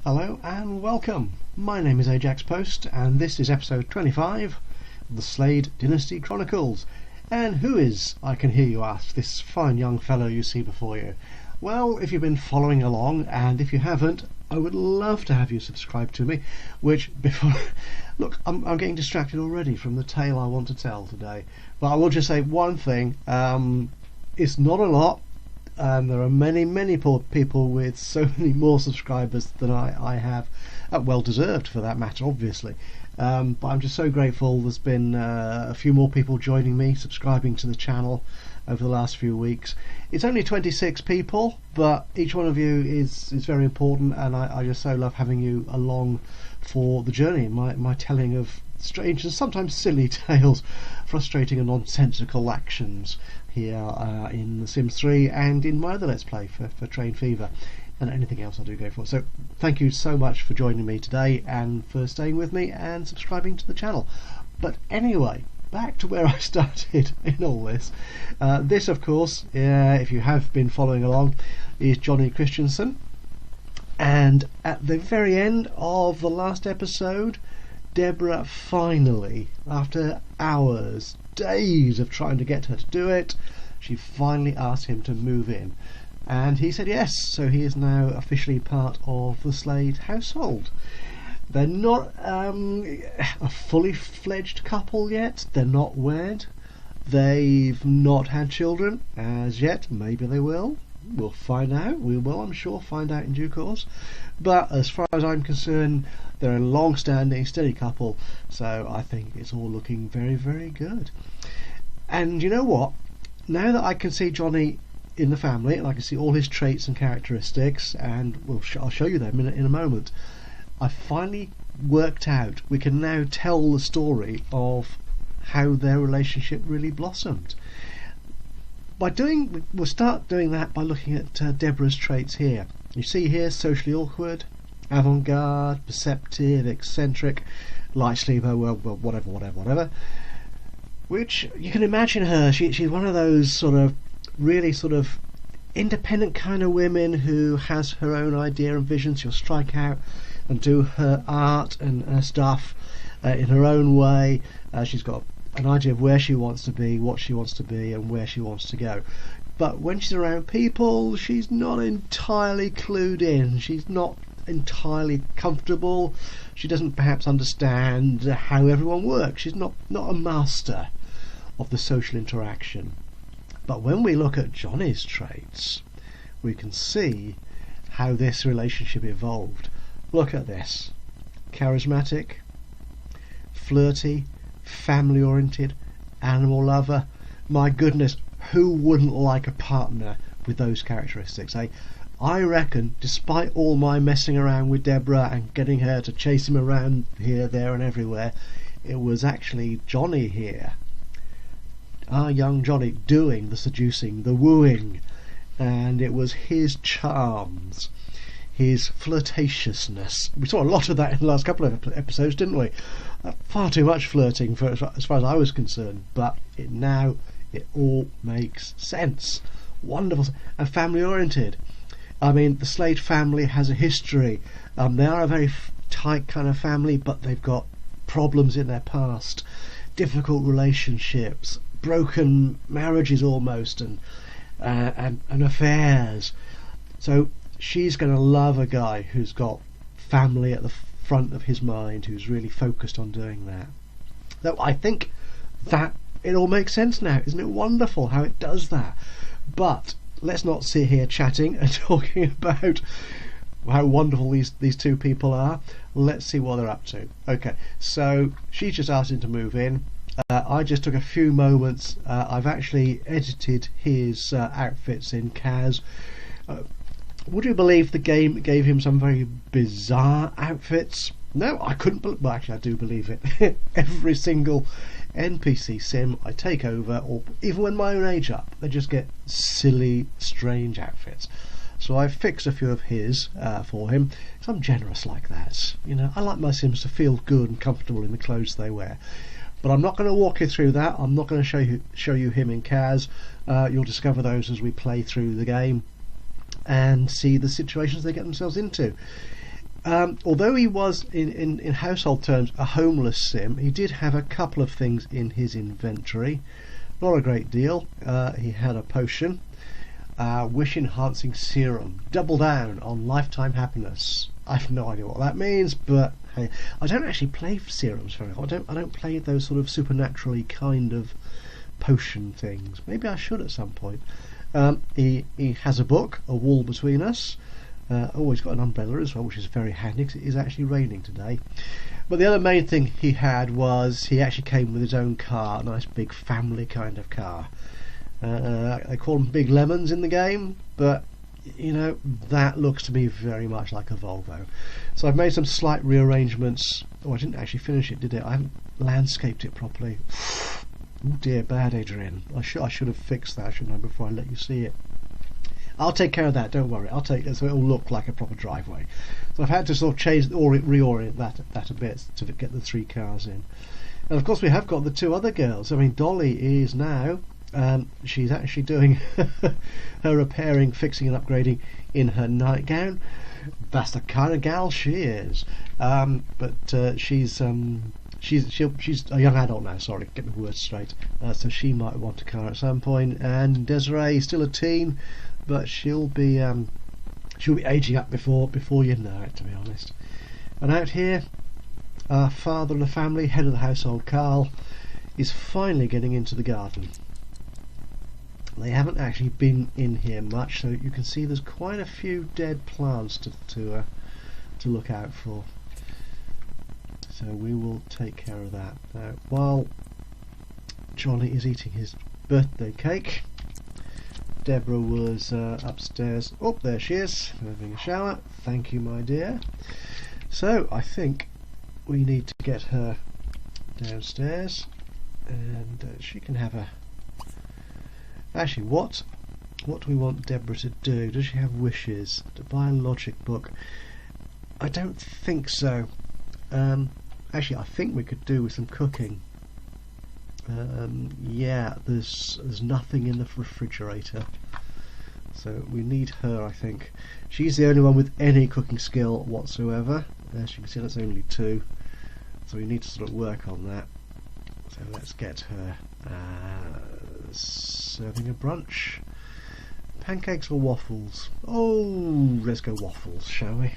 Hello and welcome. My name is Ajaxpost and this is episode 25 of the Slade Dynasty Chronicles. And who is, I can hear you ask, this fine young fellow you see before you? Well, if you've been following along, and if you haven't, I would love to have you subscribe to me, which before... Look, I'm getting distracted already from the tale I want to tell today. But I will just say one thing, it's not a lot. There are many poor people with so many more subscribers than I have, well deserved for that matter, obviously. But I'm just so grateful. There's been a few more people joining me, subscribing to the channel over the last few weeks. It's only 26 people, but each one of you is very important, and I just so love having you along for the journey, my telling of strange and sometimes silly tales, frustrating and nonsensical actions here in The Sims 3 and in my other Let's Play for Train Fever and anything else I do go for. So thank you so much for joining me today and for staying with me and subscribing to the channel. But anyway, back to where I started in all this. This, of course, if you have been following along, is Johnny Christensen. And at the very end of the last episode, Debra finally, after hours, days of trying to get her to do it, she finally asked him to move in. And he said yes, so he is now officially part of the Slade household. They're not a fully fledged couple yet, they're not wed, they've not had children as yet, maybe they will. We'll find out. We will, I'm sure, find out in due course. But as far as I'm concerned, they're a long-standing, steady couple. So I think it's all looking very good. And you know what? Now that I can see Johnny in the family, and I can see all his traits and characteristics, and I'll show you them in a moment, I finally worked out we can now tell the story of how their relationship really blossomed. We'll start doing that by looking at Debra's traits here. You see here, socially awkward, avant-garde, perceptive, eccentric, light sleeper, well, whatever. Which, you can imagine her, she's one of those really independent kind of women who has her own idea and vision. She'll strike out and do her art and her stuff in her own way. She's got an idea of where she wants to be, what she wants to be, and where she wants to go. But when she's around people, she's not entirely clued in. She's not entirely comfortable. She doesn't perhaps understand how everyone works. She's not a master of the social interaction. But when we look at Johnny's traits, we can see how this relationship evolved. Look at this. Charismatic, flirty, family-oriented, animal lover. My goodness, who wouldn't like a partner with those characteristics, eh? I reckon, despite all my messing around with Debra and getting her to chase him around here, there and everywhere, it was actually Johnny here, our young Johnny, doing the seducing, the wooing, and it was his charms, his flirtatiousness. We saw a lot of that in the last couple of episodes, didn't we? Far too much flirting as far as I was concerned, but it all makes sense. Wonderful. And family oriented. I mean, the Slade family has a history. They are a very tight kind of family, but they've got problems in their past, difficult relationships, broken marriages almost, and affairs. So she's going to love a guy who's got family at the front of his mind, who's really focused on doing that. So I think that it all makes sense now. Isn't it wonderful how it does that? But let's not sit here chatting and talking about how wonderful these two people are. Let's see what they're up to. Okay, so she's just asked him to move in. I just took a few moments. I've actually edited his outfits in CAS. Would you believe the game gave him some very bizarre outfits? No, I couldn't believe. Well, actually, I do believe it. Every single NPC sim I take over, or even when my own age up, they just get silly, strange outfits. So I've fixed a few of his for him, because I'm generous like that. You know, I like my sims to feel good and comfortable in the clothes they wear. But I'm not going to walk you through that. I'm not going to show you him in CAS. You'll discover those as we play through the game and see the situations they get themselves into. Although he was, in household terms, a homeless sim, he did have a couple of things in his inventory. Not a great deal. He had a potion, wish-enhancing serum, double down on lifetime happiness. I have no idea what that means, but hey, I don't actually play serums very often. I don't play those sort of supernaturally kind of potion things. Maybe I should at some point. He has a book, A Wall Between Us. He's got an umbrella as well, which is very handy because it is actually raining today. But the other main thing he had was he actually came with his own car, a nice big family kind of car. They call them Big Lemons in the game, but you know, that looks to me very much like a Volvo. So I've made some slight rearrangements. Oh, I didn't actually finish it, did it? I haven't landscaped it properly. Oh dear, bad, Adrian. I should have fixed that, shouldn't I, before I let you see it. I'll take care of that, don't worry. I'll take it so it'll look like a proper driveway. So I've had to sort of change or reorient that a bit to get the 3 cars in. And of course we have got the 2 other girls. I mean, Dolly is now she's actually doing her repairing, fixing and upgrading in her nightgown. That's the kind of gal she is. But she's a young adult now. Sorry, get the words straight. So she might want a car at some point. And Desiree is still a teen, but she'll be aging up before you know it, to be honest. And out here, our father of the family, head of the household, Carl, is finally getting into the garden. They haven't actually been in here much, so you can see there's quite a few dead plants to look out for. So we will take care of that. Now, while Johnny is eating his birthday cake, Debra was upstairs. Oh, there she is, having a shower. Thank you, my dear. So I think we need to get her downstairs, and she can have a. Actually, what do we want Debra to do? Does she have wishes? To buy a logic book? I don't think so. Actually, I think we could do with some cooking. Yeah, there's nothing in the refrigerator, so we need her. I think she's the only one with any cooking skill whatsoever. As you can see, that's only 2, so we need to sort of work on that. So let's get her serving a brunch. Pancakes or waffles? Oh, let's go waffles, shall we?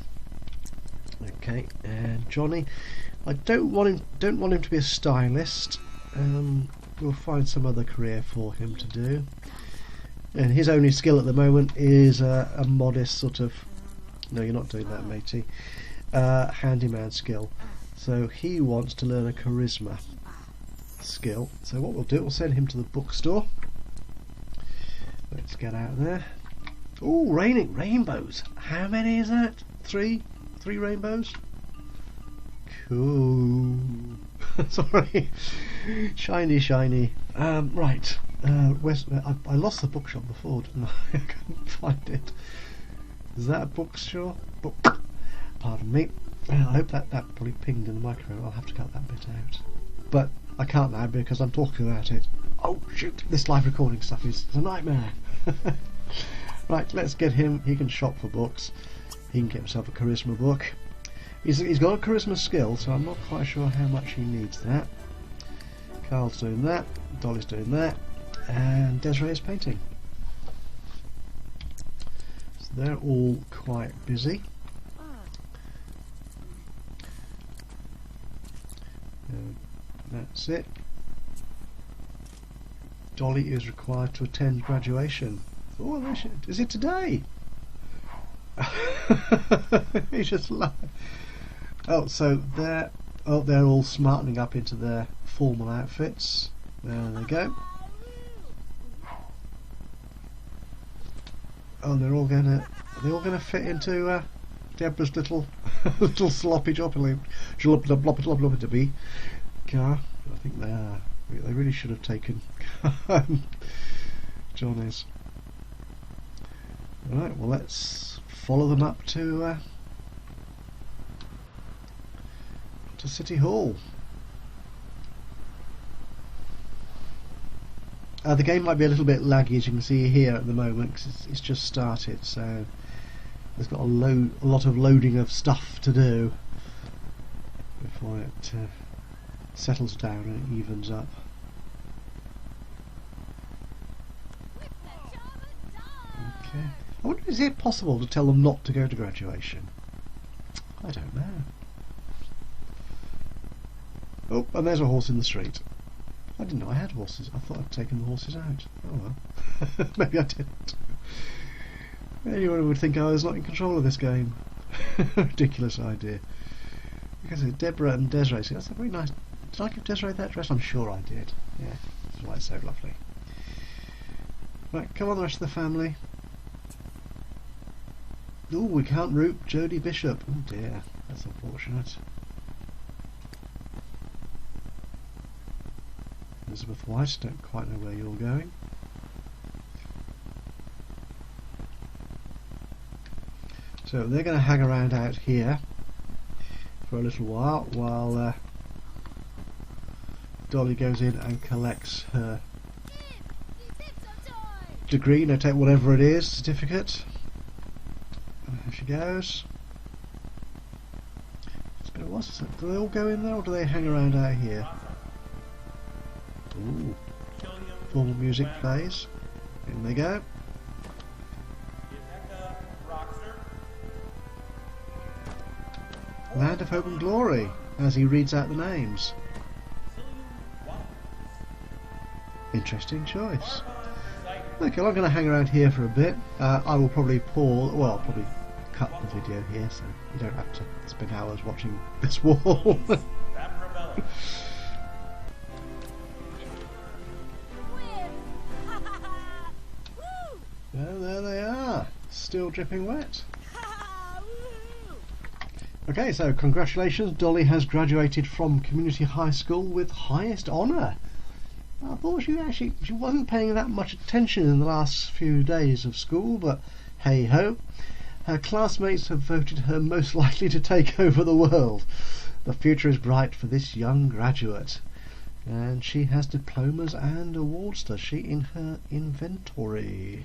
Okay, and Johnny, I don't want him to be a stylist. We'll find some other career for him to do. And his only skill at the moment is a modest sort of. No, you're not doing that, matey. Handyman skill. So he wants to learn a charisma skill. So what we'll do, we'll send him to the bookstore. Let's get out there. Oh, raining rainbows. How many is that? 3 rainbows. Cool. Sorry. Shiny. Right. I lost the bookshop before, didn't I? I couldn't find it. Is that a bookstore? Pardon me. I hope that probably pinged in the microphone. I'll have to cut that bit out. But I can't now because I'm talking about it. Oh shoot! This live recording stuff is a nightmare. Right, let's get him. He can shop for books. He can get himself a charisma book. He's got a charisma skill, so I'm not quite sure how much he needs that. Carl's doing that. Dolly's doing that. And Desiree is painting. So they're all quite busy. That's it. Dolly is required to attend graduation. Oh, is it today? He's just laughing. Oh, so they're all smartening up into their formal outfits. There they go. Oh, are they all gonna fit into Debra's little sloppy joppy car? I think they are. They really should have taken Johnny's. Right, well, let's follow them up to City Hall. The game might be a little bit laggy, as you can see here at the moment, because it's just started, so It's got a lot of loading of stuff to do before it settles down and it evens up. Okay. I wonder, is it possible to tell them not to go to graduation? I don't know. Oh, and there's a horse in the street. I didn't know I had horses. I thought I'd taken the horses out. Oh well. Maybe I didn't. Anyone would think I was not in control of this game. Ridiculous idea. Because Debra and Desiree say, that's a very nice... Did I give Desiree that dress? I'm sure I did. Yeah, that's why it's so lovely. Right, come on the rest of the family. Oh, we can't root Jodie Bishop. Oh dear, that's unfortunate. Elizabeth White, don't quite know where you're going. So they're going to hang around out here for a little while Dolly goes in and collects her degree, no, take whatever it is, certificate. And there she goes. It's been a while since. Do they all go in there or do they hang around out here? Ooh. Formal music plays. In they go. Land of Hope and Glory, as he reads out the names. Interesting choice. Okay, well, I'm going to hang around here for a bit. I will probably pause, well, I'll probably cut the video here so you don't have to spend hours watching this wall. Well, there they are, still dripping wet. Okay, so congratulations, Dolly has graduated from community high school with highest honour. I thought she wasn't paying that much attention in the last few days of school, but hey ho. Her classmates have voted her most likely to take over the world. The future is bright for this young graduate. And she has diplomas and awards, does she, in her inventory.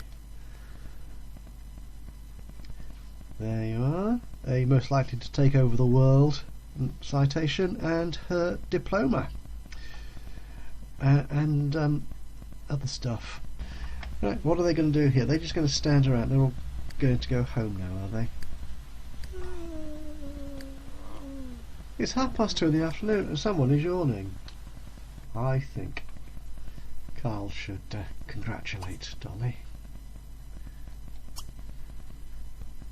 There you are, a most likely to take over the world citation and her diploma. And other stuff. Right, what are they going to do here? They're just going to stand around. They're all going to go home now, are they? It's 2:30 in the afternoon and someone is yawning. I think Carl should congratulate Dolly.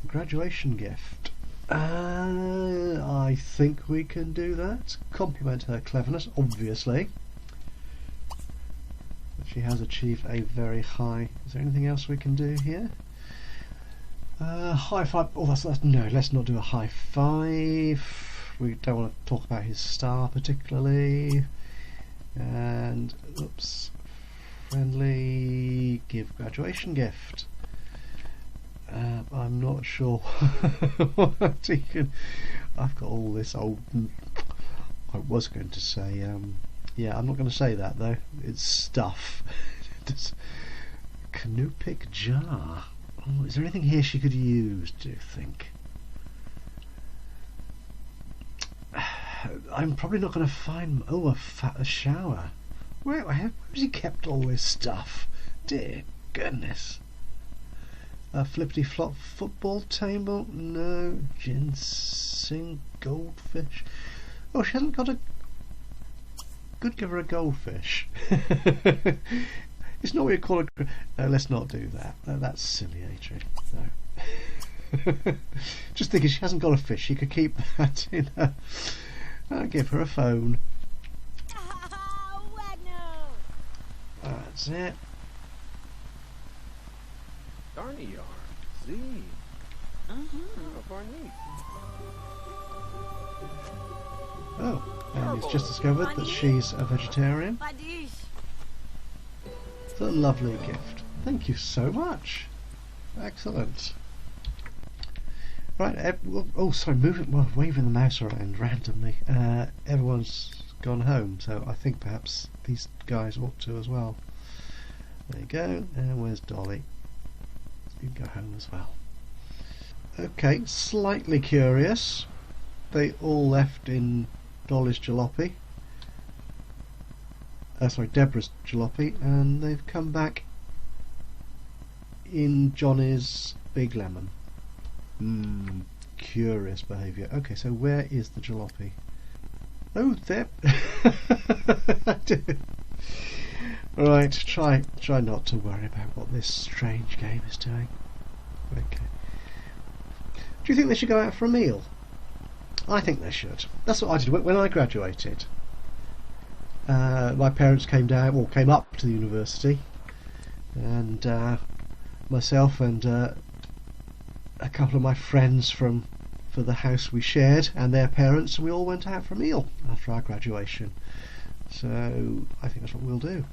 Graduation gift. I think we can do that. Compliment her cleverness, obviously. She has achieved a very high... Is there anything else we can do here? High five... Oh, no, let's not do a high five. We don't want to talk about his star particularly. And, oops. Friendly... Give graduation gift. I'm not sure what he can... I've got all this old... I was going to say... yeah, I'm not going to say that though. It's stuff. Canoe pick jar. Oh, is there anything here she could use, do you think? I'm probably not going to find... Oh, a shower. Where has he kept all this stuff? Dear goodness. A flippity flop football table? No. Ginseng goldfish. Oh, she hasn't got a... Could give her a goldfish. It's not what you call a... No, let's not do that. That's silly, Adrian. No. Just thinking she hasn't got a fish. She could keep that in her... I'll give her a phone. That's it. Darny yard. See. Oh, and he's just discovered that she's a vegetarian. It's a lovely gift. Thank you so much. Excellent. Right, oh sorry, waving the mouse around randomly. Everyone's gone home, so I think perhaps these guys ought to as well. There you go, and where's Dolly? You can go home as well. Okay, slightly curious. They all left in Dolly's jalopy. Sorry, Debra's jalopy, and they've come back in Johnny's big lemon. Curious behaviour. Okay, so where is the jalopy? Oh, there. Right, try not to worry about what this strange game is doing. Okay. Do you think they should go out for a meal? I think they should. That's what I did when I graduated. My parents came up to the university, and myself and a couple of my friends for the house we shared and their parents, we all went out for a meal after our graduation. So I think that's what we'll do.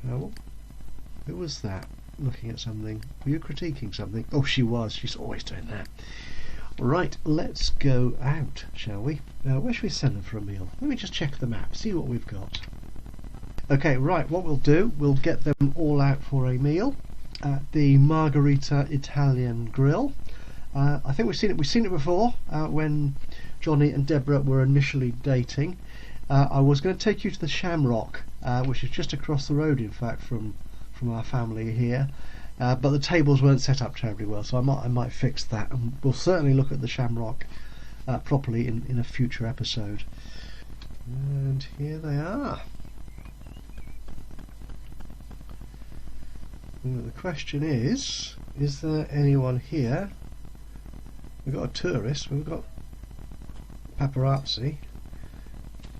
Who was that? Looking at something. Were you critiquing something? Oh, she was. She's always doing that. Right, let's go out, shall we? Where should we send them for a meal? Let me just check the map, see what we've got. Okay, right, what we'll do, we'll get them all out for a meal at the Margherita Italian Grill. I think we've seen it before when Johnny and Debra were initially dating. I was going to take you to the Shamrock, which is just across the road, in fact, from our family here. But the tables weren't set up terribly well, so I might fix that, and we'll certainly look at the Shamrock properly in a future episode. And here they are. And the question is there anyone here? We've got a tourist, we've got paparazzi.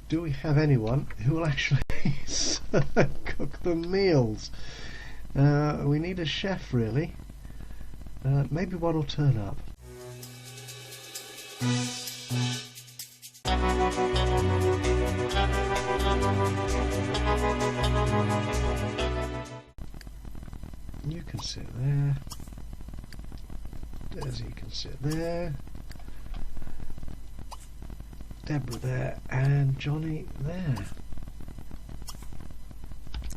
Do we have anyone who will actually cook the meals? We need a chef, really. Maybe one will turn up. You can sit there. Desi can sit there. Debra there, and Johnny there.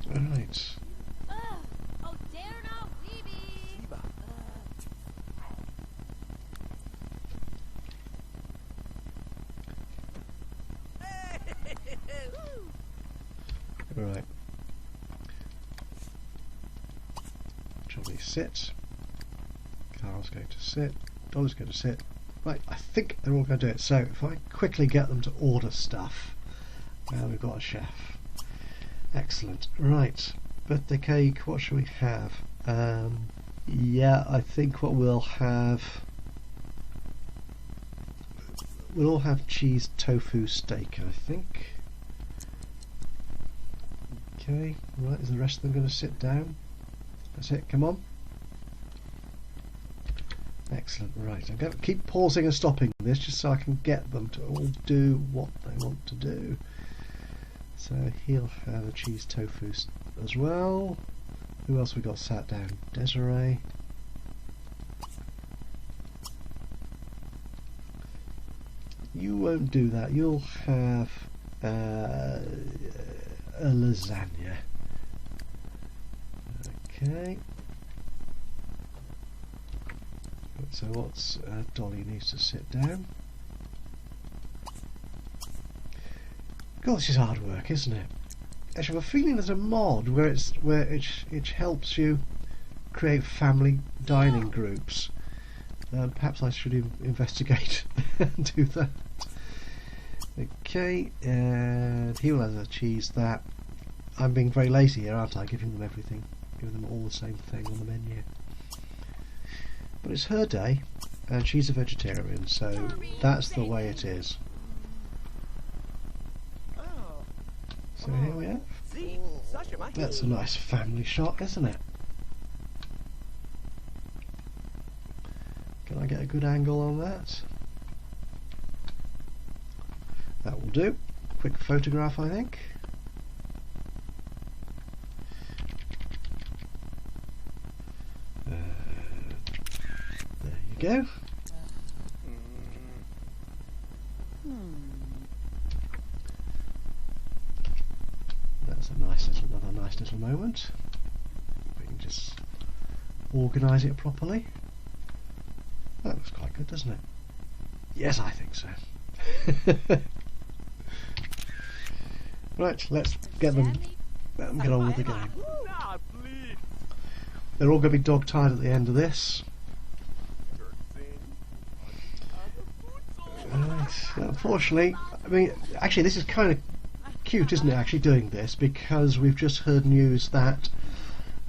Right. Right. Johnny sit. Carl's going to sit. Dolly's going to sit. Right, I think they're all going to do it. So if I quickly get them to order stuff. Now we've got a chef. Excellent. Right. Birthday cake, what shall we have? Yeah, I think what we'll all have cheese tofu steak, I think. Okay, right, is the rest of them going to sit down? That's it, come on. Excellent, right, I'm going to keep pausing and stopping this just so I can get them to all do what they want to do. So he'll have a cheese tofu as well. Who else we got sat down? Desiree. You won't do that, you'll have a lasagna. Okay. So what's Dolly needs to sit down. God, this is hard work, isn't it? Actually, I have a feeling there's a mod where it helps you create family dining groups. Perhaps I should investigate and do that. Okay, and he will have a cheese that. I'm being very lazy here, aren't I? Giving them everything, giving them all the same thing on the menu. But it's her day, and she's a vegetarian, so that's the way it is. So here we are. That's a nice family shot, isn't it? Can I get a good angle on that? That will do. Quick photograph, I think. There you go. That's another nice little moment. We can just organise it properly. Oh, good, doesn't it? Yes, I think so. Right, let's get them. Let them get on with the game. They're all going to be dog-tired at the end of this. Unfortunately, I mean, actually, this is kind of cute, isn't it? Actually, doing this because we've just heard news that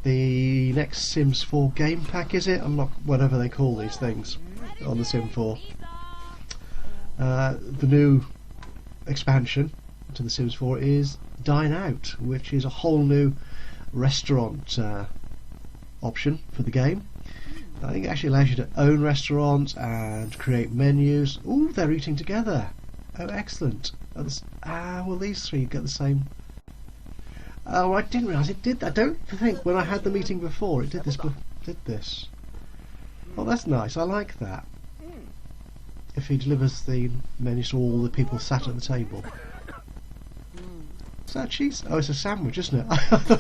the next Sims 4 game pack, is it? I'm not, whatever they call these things on the Sim 4. The new expansion to the Sims 4 is Dine Out, which is a whole new restaurant option for the game. I think it actually allows you to own restaurants and create menus. Ooh, they're eating together. Oh, excellent. Well, these three get the same. Oh, I didn't realise it did that. I don't think when I had the meeting before it did this. Oh, that's nice. I like that. If he delivers the menus to all the people sat at the table. Is that cheese? Oh, it's a sandwich, isn't it?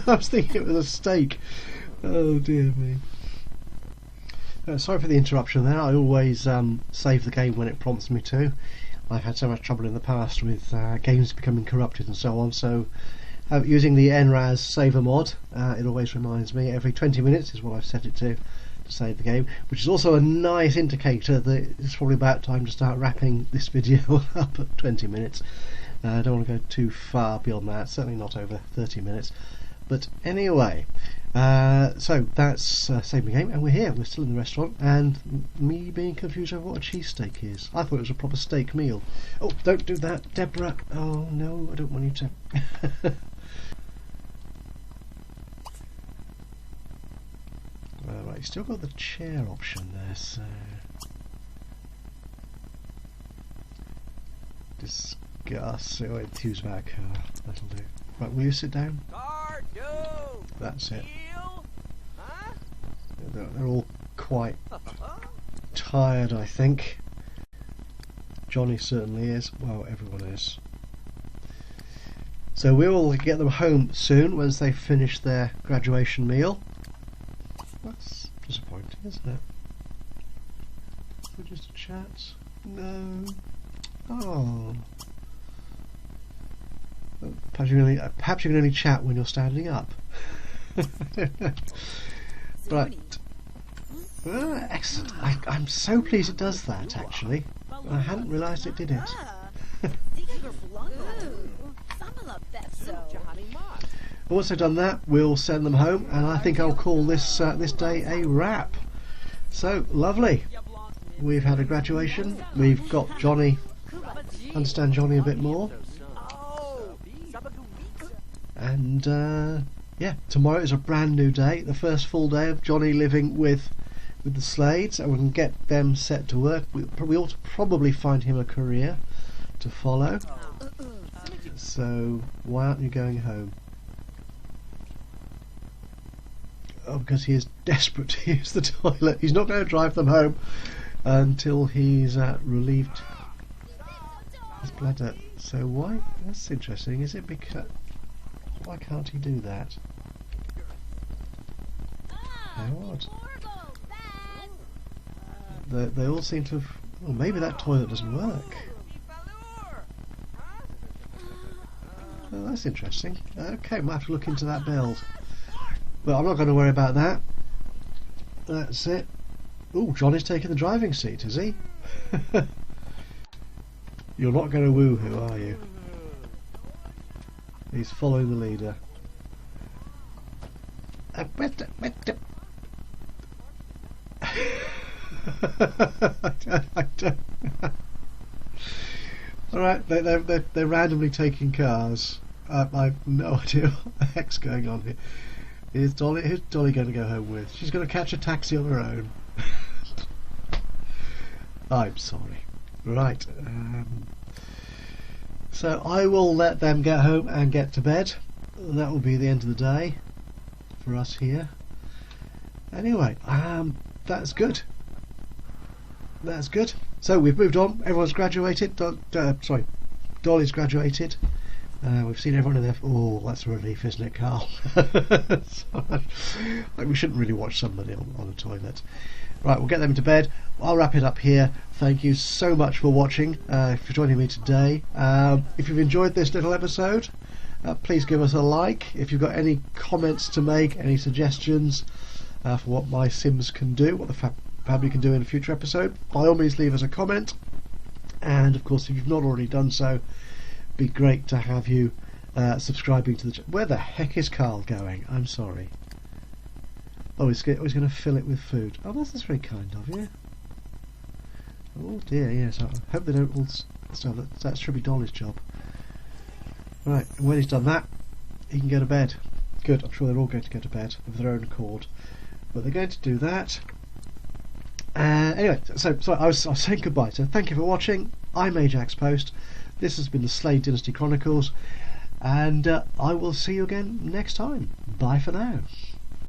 I was thinking it was a steak. Oh, dear me. Sorry for the interruption there. I always save the game when it prompts me to. I've had so much trouble in the past with games becoming corrupted and so on, so using the NRAS saver mod, it always reminds me every 20 minutes is what I've set it to save the game, which is also a nice indicator that it's probably about time to start wrapping this video up at 20 minutes. I don't want to go too far beyond that, certainly not over 30 minutes. But anyway, so that's saving the game, and we're here, we're still in the restaurant, and me being confused over what a cheesesteak is. I thought it was a proper steak meal. Oh, don't do that, Debra. Oh no, I don't want you to. Right, still got the chair option there, so... Discuss. Oh, enthuse about a car. That'll do. Right, will you sit down? That's it. They're all quite tired, I think. Johnny certainly is. Well, everyone is. So we will get them home soon once they finish their graduation meal. That's disappointing, isn't it? We're just a chat. No. Oh. Perhaps you can only chat when you're standing up. Right. Excellent. I'm so pleased it does that, actually. I hadn't realised it did it. Also done that, we'll send them home, and I think I'll call this this day a wrap. So, lovely. We've had a graduation, we've got Johnny, understand Johnny a bit more. And yeah, tomorrow is a brand new day, the first full day of Johnny living with the Slades, and we can get them set to work. We ought to probably find him a career to follow. So why aren't you going home? Oh, because he is desperate to use the toilet. He's not going to drive them home until he's relieved his bladder. So why? That's interesting. Is it because... Why can't he do that? How odd. They all seem to have... Well, maybe that toilet doesn't work. Oh, that's interesting. Okay, we'll have to look into that build. But I'm not going to worry about that. That's it. Oh, Johnny's taking the driving seat, is he? You're not going to woo-hoo, are you? He's following the leader. I don't. Alright, they're randomly taking cars. I've no idea what the heck's going on here. Who's Dolly going to go home with? She's going to catch a taxi on her own. I'm sorry. Right. So I will let them get home and get to bed. That will be the end of the day for us here. Anyway, that's good. That's good. So we've moved on. Everyone's graduated. Dolly's graduated. We've seen everyone in there. Oh, that's a relief, isn't it, Carl? We shouldn't really watch somebody on a toilet. Right, we'll get them to bed. I'll wrap it up here. Thank you so much for watching, for joining me today. If you've enjoyed this little episode, please give us a like. If you've got any comments to make, any suggestions for what my Sims can do, what the family can do in a future episode, by all means leave us a comment. And of course, if you've not already done so, it'd be great to have you subscribing to the channel. Where the heck is Carl going? I'm sorry. Oh, he's going to fill it with food. Oh, that's very kind of you. Oh dear, yes. I hope they don't all start. That should be Dolly's job. Right, and when he's done that, he can go to bed. Good, I'm sure they're all going to go to bed of their own accord. But they're going to do that. Anyway, so I was saying goodbye. So thank you for watching. I'm Ajaxpost. This has been the Slade Dynasty Chronicles. And I will see you again next time. Bye for now.